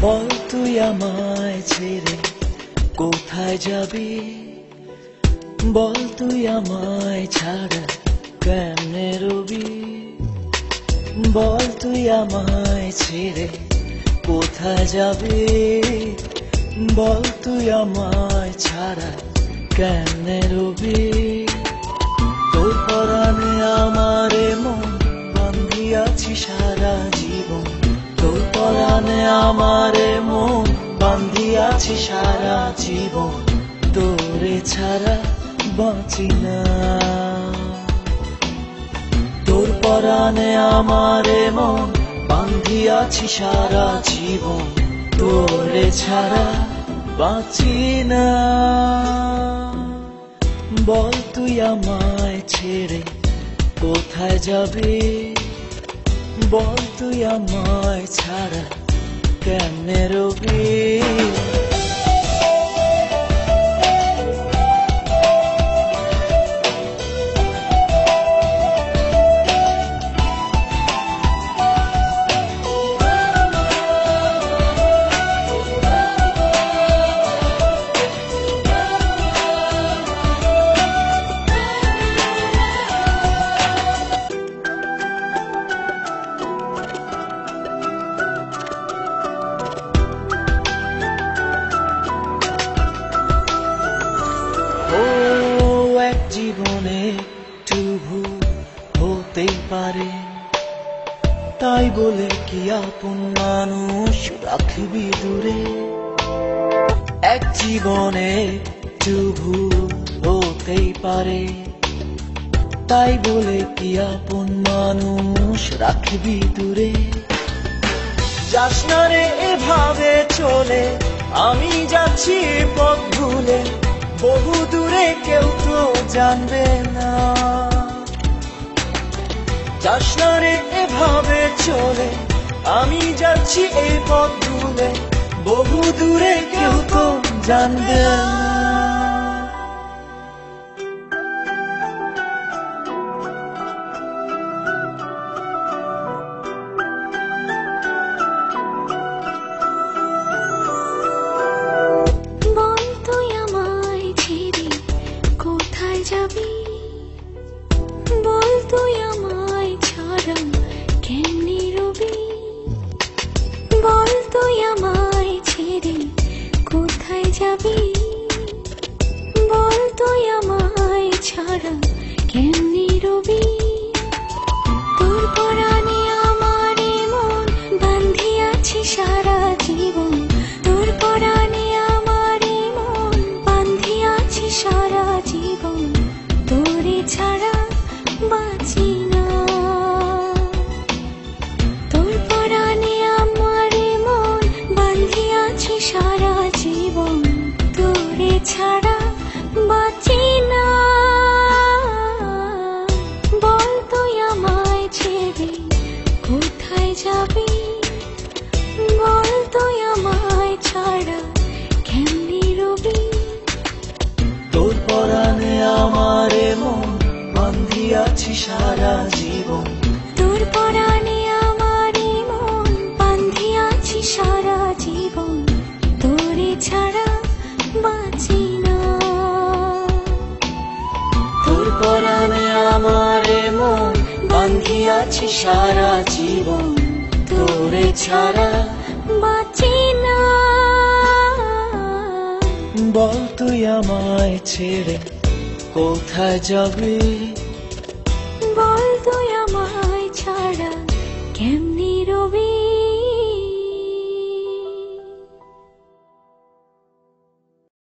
বল তুই আমায় ছেড়ে কোথায় যাবি, বল তুই আমায় ছাড়া কেমনে রবি, বল তুই আমায় ছেড়ে কোথায় যাবি, বল তুই আমায় ছাড়া কেমনে রবি। তোর পরাণে আমারে মন বান্ধিয়াছি সারা জীবন, তোর পরাণে আমারে মন বান্ধিয়াছি সারা জীবন, তোরে ছাড়া বাঁচি না। তোর পরাণে আমারে মন বান্ধিয়াছি সারা জীবন, তোরে ছাড়া বাঁচি না। বল তুই আমায় ছেড়ে কোথায় যাবি, বল তুই আমায় ছাড়া কেমনে রবি। জীবনে একটু ভুল হতেই পারে, তাই বলে কি আপন মানুষ রাখবি দূরে। এক জীবনে একটু ভুল হতেই পারে, তাই বলে কি আপন মানুষ রাখবি দূরে। যাস না রে এভাবে চলে, আমি যাচ্ছি পথ ভুলে, বহু দূরে কেউ তো জানবে না। যাস না রে এভাবে চলে, আমি যাচ্ছি এই পথ ভুলে, বহু দূরে কেউ তো জানবে না। বল তুই আমায় ছাড়া কেমনে রবি, বল তুই আমায় ছেড়ে কোথায় যাবি, বল তুই আমায় ছাড়া কেমনে রবি। তোর পরাণে আমারে মন বান্ধিয়াছি সারা জীবন, তোর পরাণে আমারে মন বান্ধিয়াছি সারা জীবন, তোরে ছাড়া বাঁচি না। তোর পরাণে আমারে মন বান্ধিয়াছি সারা জীবন, তোরে ছাড়া বাঁচি না। বল তুই আমায় ছেড়ে কোথায় যাবি, বল তুই আমায় ছাড়া কেমনে রবি। তোর পরাণে আমারে মন বান্ধিয়াছি সারা জীবন, তোর পরাণে আমারে মন বান্ধিয়াছি সারা জীবন, তোরে ছাড়া বাঁচি না। তোর পরাণে আমারে মন বান্ধিয়াছি সারা জীবন, তোরে ছাড়া বাঁচি না। বল তুই আমায় ছেড়ে কোথায় যাবি,